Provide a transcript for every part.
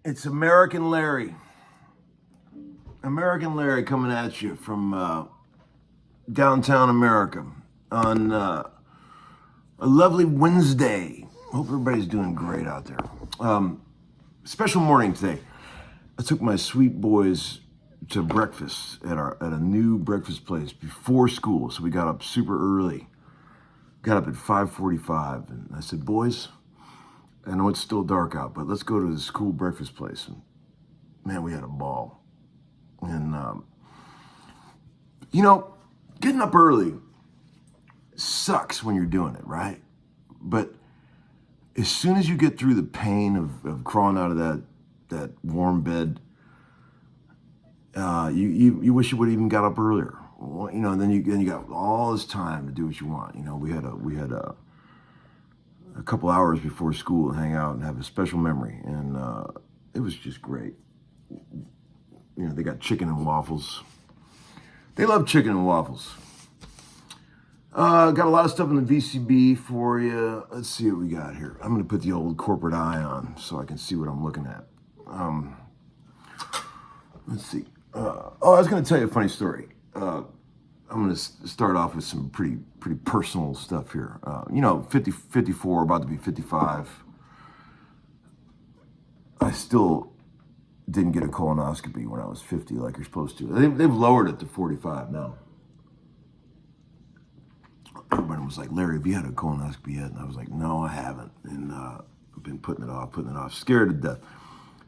It's American Larry. American Larry coming at you from downtown America on a lovely Wednesday. Hope everybody's doing great out there. Special morning today. I took my sweet boys to breakfast at a new breakfast place before school. So we got up super early. Got up at 5:45, and I said, boys, I know it's still dark out, but let's go to this cool breakfast place. And man, we had a ball. And, getting up early sucks when you're doing it, right? But as soon as you get through the pain of crawling out of that warm bed, you wish you would have even got up earlier. Well, and then you got all this time to do what you want. We had a couple hours before school to hang out and have a special memory, and it was just great. They got chicken and waffles. They love chicken and waffles. Got a lot of stuff in the VCB for you. Let's see what we got here. I'm going to put the old corporate eye on so I can see what I'm looking at. Let's see. I was going to tell you a funny story. I'm going to start off with some pretty personal stuff here. 54, about to be 55. I still didn't get a colonoscopy when I was 50 like you're supposed to. They've lowered it to 45 now. Everybody was like, Larry, have you had a colonoscopy yet? And I was like, no, I haven't. And I've been putting it off, scared to death.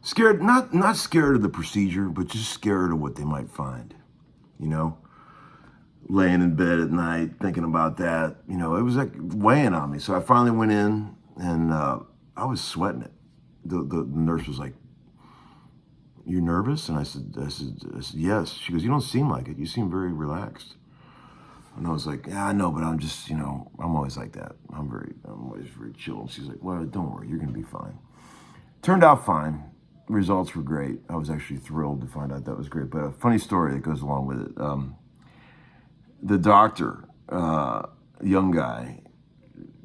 Scared, not scared of the procedure, but just scared of what they might find. Laying in bed at night, thinking about that. It was like weighing on me. So I finally went in, and I was sweating it. The nurse was like, you nervous? And I said, yes. She goes, you don't seem like it. You seem very relaxed. And I was like, yeah, I know, but I'm just, I'm always like that. I'm always very chill. And she's like, well, don't worry, you're going to be fine. Turned out fine. Results were great. I was actually thrilled to find out that was great. But a funny story that goes along with it. The doctor, young guy,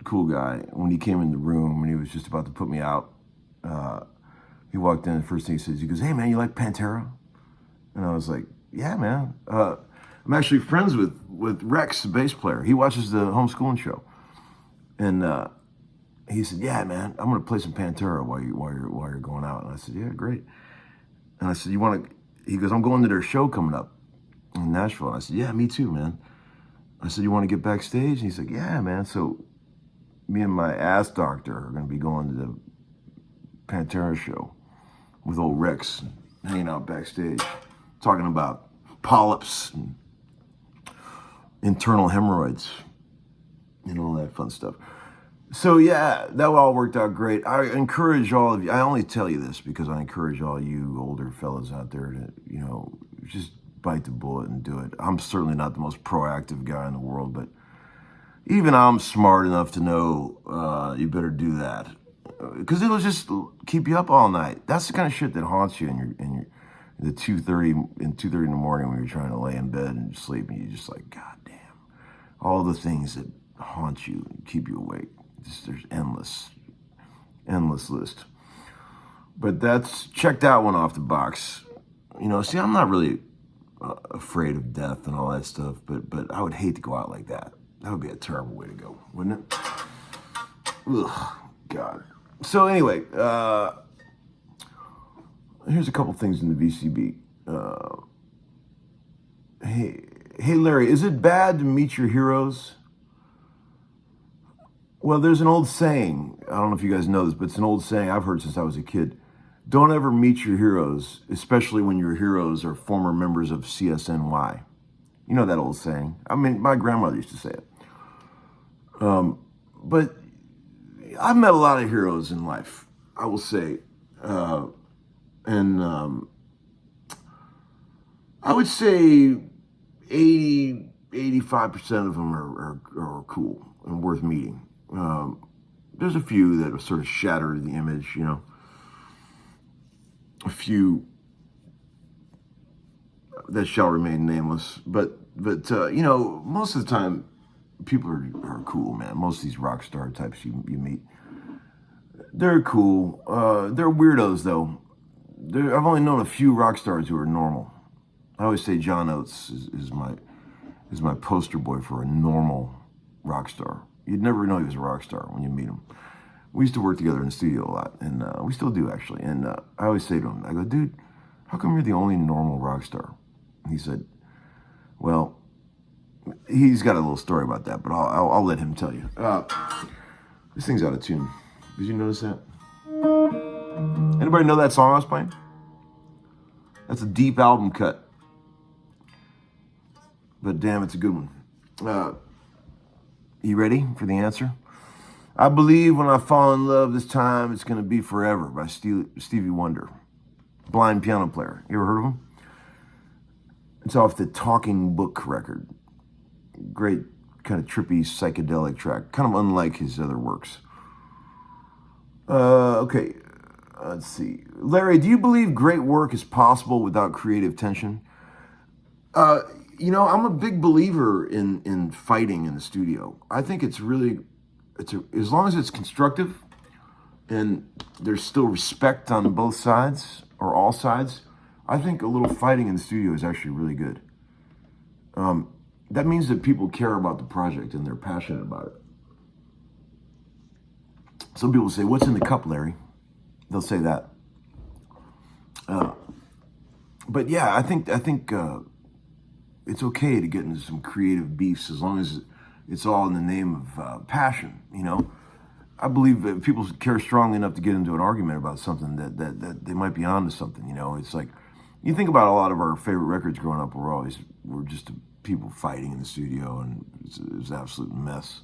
cool guy, when he came in the room and he was just about to put me out, he walked in, and the first thing he goes, hey, man, you like Pantera? And I was like, yeah, man. I'm actually friends with Rex, the bass player. He watches the Homeskoolin show. And he said, yeah, man, I'm going to play some Pantera while you're going out. And I said, yeah, great. And I said, you want to? He goes, I'm going to their show coming up in Nashville. And I said, yeah, me too, man. I said, you want to get backstage? And he's like, yeah, man. So me and my ass doctor are going to be going to the Pantera show with old Rex, hanging out backstage, talking about polyps and internal hemorrhoids and all that fun stuff. So yeah, that all worked out great. I encourage all of you, I only tell you this because I encourage all you older fellas out there to, just bite the bullet and do it. I'm certainly not the most proactive guy in the world, but even I'm smart enough to know you better do that. Because it'll just keep you up all night. That's the kind of shit that haunts you in the 2:30 in the morning when you're trying to lay in bed and sleep, and you're just like, God damn. All the things that haunt you and keep you awake. There's endless list. But that's checked that one off the box. See, I'm not really afraid of death and all that stuff, but I would hate to go out like that. That would be a terrible way to go, wouldn't it? Ugh, God. So anyway, here's a couple things in the VCB. Hey, Larry, is it bad to meet your heroes? Well, there's an old saying. I don't know if you guys know this, but it's an old saying I've heard since I was a kid. Don't ever meet your heroes, especially when your heroes are former members of CSNY. You know that old saying. I mean, my grandmother used to say it. But I've met a lot of heroes in life, I will say. And I would say 85% of them are cool and worth meeting. There's a few that sort of shatter the image, a few that shall remain nameless. But most of the time, people are cool, man. Most of these rock star types you meet, they're cool. They're weirdos, though. I've only known a few rock stars who are normal. I always say John Oates is my poster boy for a normal rock star. You'd never know he was a rock star when you meet him. We used to work together in the studio a lot, and we still do, actually. And I always say to him, I go, dude, how come you're the only normal rock star? And he said, well, he's got a little story about that, but I'll let him tell you. This thing's out of tune. Did you notice that? Anybody know that song I was playing? That's a deep album cut. But damn, it's a good one. You ready for the answer? I believe when I fall in love this time, it's going to be forever by Stevie Wonder. Blind piano player. You ever heard of him? It's off the Talking Book record. Great kind of trippy psychedelic track. Kind of unlike his other works. Okay. Let's see. Larry, do you believe great work is possible without creative tension? I'm a big believer in fighting in the studio. I think it's really, as long as it's constructive and there's still respect on both sides or all sides, I think a little fighting in the studio is actually really good. That means that people care about the project and they're passionate about it. Some people say, "What's in the cup, Larry?" They'll say that. But yeah, I think it's okay to get into some creative beefs as long as it's all in the name of passion. I believe that people care strongly enough to get into an argument about something that they might be onto something. It's like you think about a lot of our favorite records growing up. We're just people fighting in the studio, and it was an absolute mess.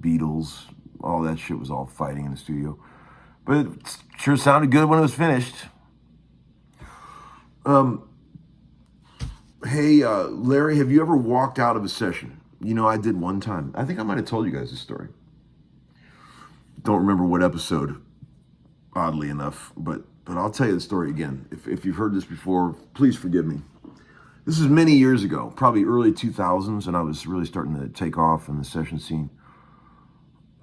Beatles, all that shit was all fighting in the studio. But it sure sounded good when it was finished. Hey, Larry, have you ever walked out of a session? I did one time. I think I might have told you guys this story. Don't remember what episode, oddly enough, but I'll tell you the story again. If you've heard this before, please forgive me. This is many years ago, probably early 2000s, and I was really starting to take off in the session scene.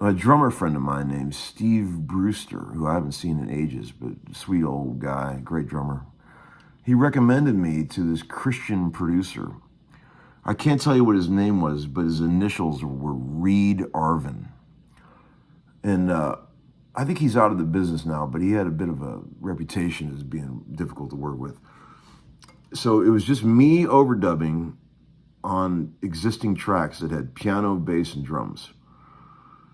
A drummer friend of mine named Steve Brewster, who I haven't seen in ages, but sweet old guy, great drummer. He recommended me to this Christian producer. I can't tell you what his name was, but his initials were Reed Arvin. And I think he's out of the business now, but he had a bit of a reputation as being difficult to work with. So it was just me overdubbing on existing tracks that had piano, bass, and drums.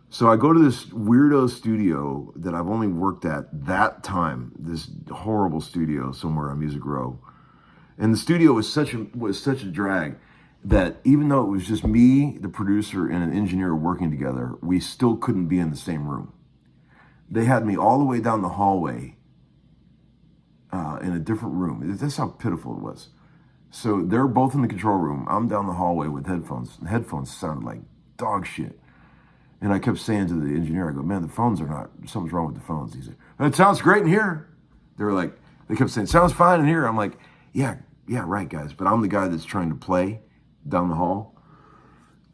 So I go to this weirdo studio that I've only worked at that time, this horrible studio somewhere on Music Row. And the studio was such a drag that even though it was just me, the producer, and an engineer working together, we still couldn't be in the same room. They had me all the way down the hallway in a different room. That's how pitiful it was. So they're both in the control room. I'm down the hallway with headphones. The headphones sounded like dog shit. And I kept saying to the engineer, I go, man, something's wrong with the phones. He said, it sounds great in here. They kept saying, sounds fine in here. I'm like, yeah, right, guys. But I'm the guy that's trying to play down the hall.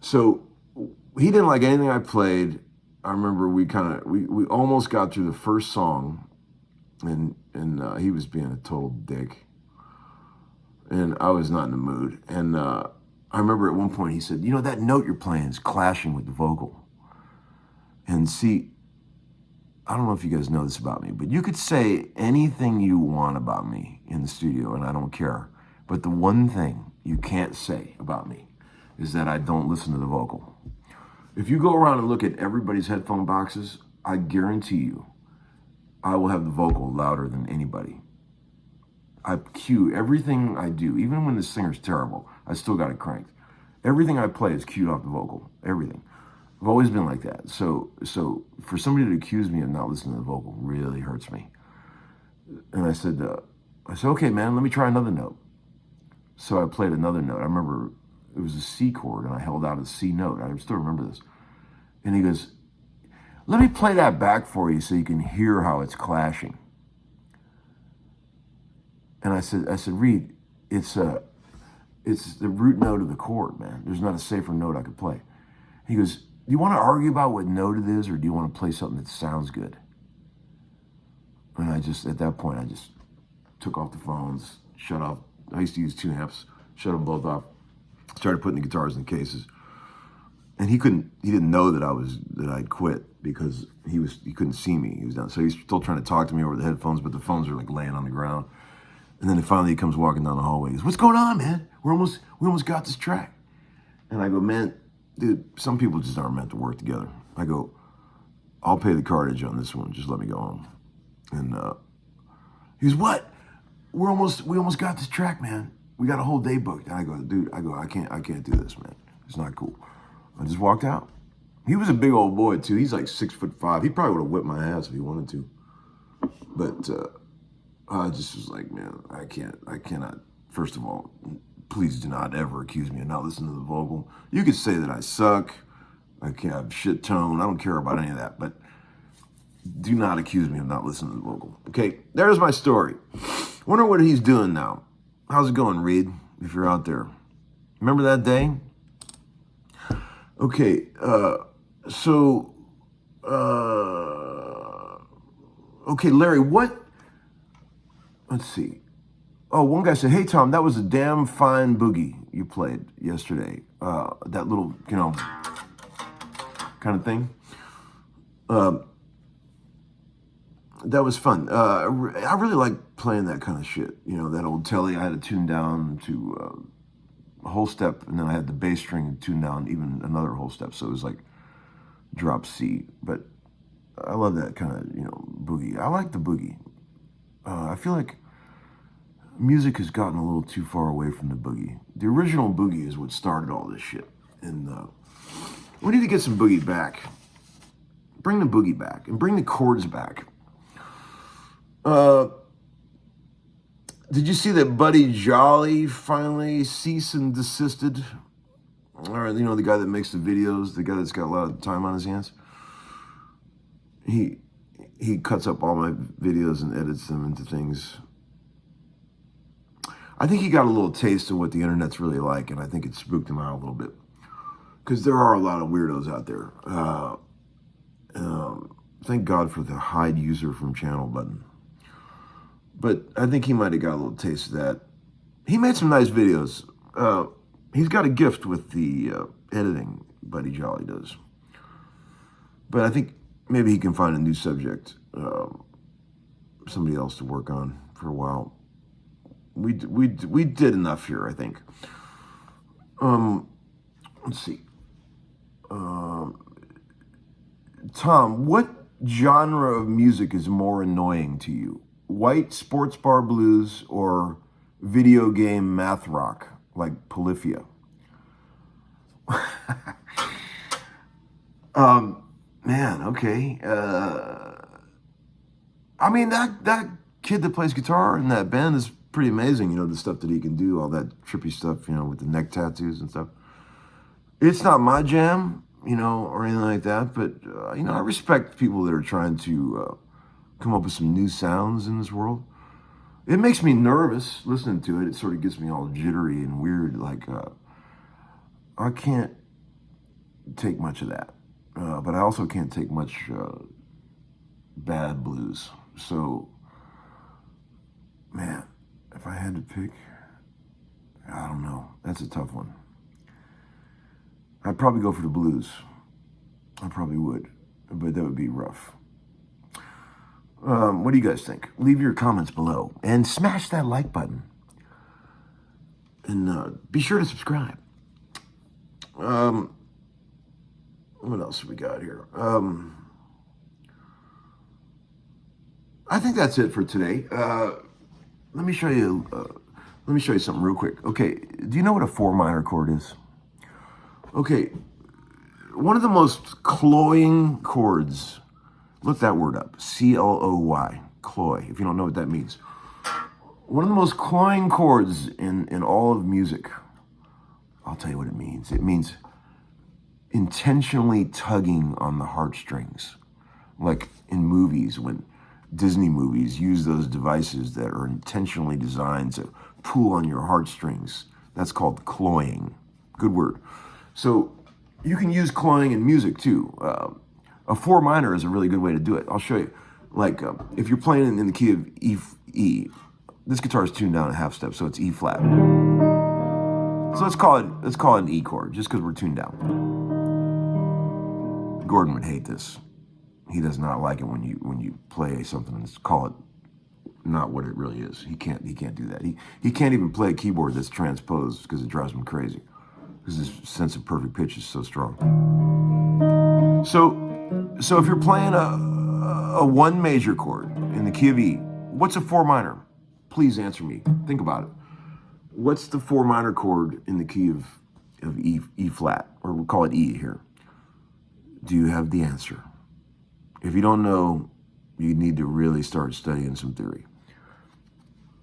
So he didn't like anything I played. I remember we almost got through the first song, and he was being a total dick. And I was not in the mood. And I remember at one point he said, that note you're playing is clashing with the vocal. And see, I don't know if you guys know this about me, but you could say anything you want about me in the studio, and I don't care. But the one thing you can't say about me is that I don't listen to the vocal. If you go around and look at everybody's headphone boxes, I guarantee you, I will have the vocal louder than anybody. I cue everything I do, even when the singer's terrible, I still got it cranked. Everything I play is cued off the vocal, everything. I've always been like that. So for somebody to accuse me of not listening to the vocal really hurts me. And I said, okay, man, let me try another note. So I played another note. I remember it was a C chord, and I held out a C note. I still remember this. And he goes, let me play that back for you so you can hear how it's clashing. And I said, Reed, it's the root note of the chord, man. There's not a safer note I could play. He goes, do you want to argue about what note it is, or do you want to play something that sounds good? And at that point, took off the phones, shut off. I used to use 2 amps, shut them both off, started putting the guitars in cases. And he didn't know that I'd quit because he couldn't see me. He was down. So he's still trying to talk to me over the headphones, but the phones are like laying on the ground. And then finally he comes walking down the hallway. He goes, "What's going on, man? We almost got this track." And I go, "Man, dude, some people just aren't meant to work together." I go, "I'll pay the cartage on this one. Just let me go home." And he goes, "What? We almost got this track, man. We got a whole day booked." And I go, "Dude, I can't do this, man. It's not cool." I just walked out. He was a big old boy too. He's like 6'5". He probably would have whipped my ass if he wanted to. But I just was like, "Man, I cannot. First of all, please do not ever accuse me of not listening to the vocal. You could say that I suck. I can't have shit tone. I don't care about any of that. But do not accuse me of not listening to the vocal." Okay, there's my story. Wonder what he's doing now. How's it going, Reed? If you're out there, remember that day? Okay, okay, Larry, what? Let's see. Oh, one guy said, "Hey, Tom, that was a damn fine boogie you played yesterday. That little, kind of thing. That was fun. I really like playing that kind of shit. That old telly I had to tune down to a whole step, and then I had the bass string tuned down even another whole step. So it was like drop C. But I love that kind of, boogie. I like the boogie. I feel like music has gotten a little too far away from the boogie. The original boogie is what started all this shit. And we need to get some boogie back. Bring the boogie back and bring the chords back. Did you see that Buddy Jolly finally cease and desisted? Or, the guy that makes the videos, the guy that's got a lot of time on his hands. He cuts up all my videos and edits them into things. I think he got a little taste of what the internet's really like, and I think it spooked him out a little bit. Because there are a lot of weirdos out there. Thank God for the hide user from channel button. But I think he might have got a little taste of that. He made some nice videos. He's got a gift with the editing, Buddy Jolly does. But I think maybe he can find a new subject, somebody else to work on for a while. We did enough here, I think. Let's see. Tom, what genre of music is more annoying to you? White sports bar blues or video game math rock like Polyphia? Man, okay. I mean, that kid that plays guitar in that band is pretty amazing. The stuff that he can do, all that trippy stuff, with the neck tattoos and stuff. It's not my jam, or anything like that. But, I respect people that are trying to come up with some new sounds in this world. It makes me nervous listening to it. It sort of gets me all jittery and weird. Like, I can't take much of that. But I also can't take much bad blues. So, man, if I had to pick, I don't know. That's a tough one. I'd probably go for the blues. I probably would. But that would be rough. What do you guys think? Leave your comments below and smash that like button. And be sure to subscribe. What else have we got here? I think that's it for today. Let me show you. Let me show you something real quick. Okay, do you know what a 4 minor chord is? Okay, one of the most cloying chords. Look that word up. C-L-O-Y. Cloy. If you don't know what that means. One of the most cloying chords in all of music. I'll tell you what it means. It means intentionally tugging on the heartstrings. Like in movies, when Disney movies use those devices that are intentionally designed to pull on your heartstrings. That's called cloying. Good word. So you can use cloying in music too. A 4 minor is a really good way to do it. I'll show you. Like if you're playing in the key of E, this guitar is tuned down a half step, so it's E flat. So let's call it an E chord, just because we're tuned down. Gordon would hate this. He does not like it when you play something and call it not what it really is. He can't do that. He can't even play a keyboard that's transposed because it drives him crazy. Because his sense of perfect pitch is so strong. So if you're playing a 1 major chord in the key of E, what's a 4 minor? Please answer me. Think about it. What's the 4 minor chord in the key of E flat, or we'll call it E here? Do you have the answer? If you don't know, you need to really start studying some theory.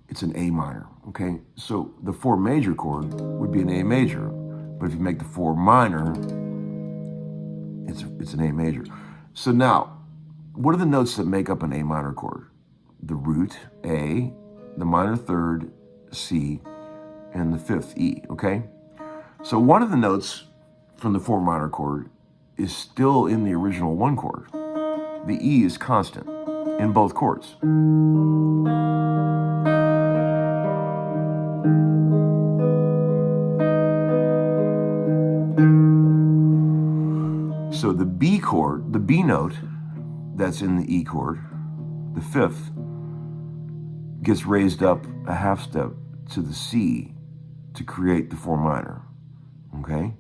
It's an A minor, okay? So the 4 major chord would be an A major, but if you make the 4 minor, it's an A major. So now, what are the notes that make up an A minor chord? The root, A, the minor third, C, and the 5th, E, okay? So one of the notes from the 4 minor chord is still in the original 1 chord. The E is constant in both chords. So the B chord, the B note that's in the E chord, the 5th, gets raised up a half step to the C to create the 4 minor, okay?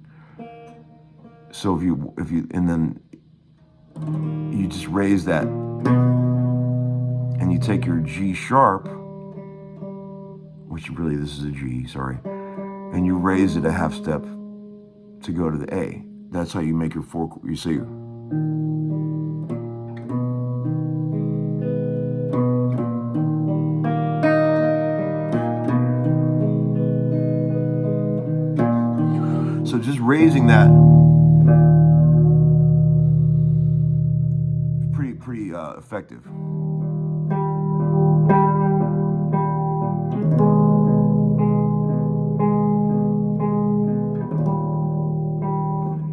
So if you and then you just raise that and you take your G sharp, which really this is a G, sorry, and you raise it a half step to go to the A. That's how you make your 4, you see. So just raising that, pretty effective.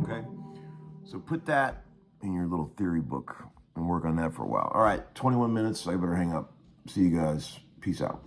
Okay, so put that in your little theory book and work on that for a while. All right, 21 minutes, I better hang up. See you guys. Peace out.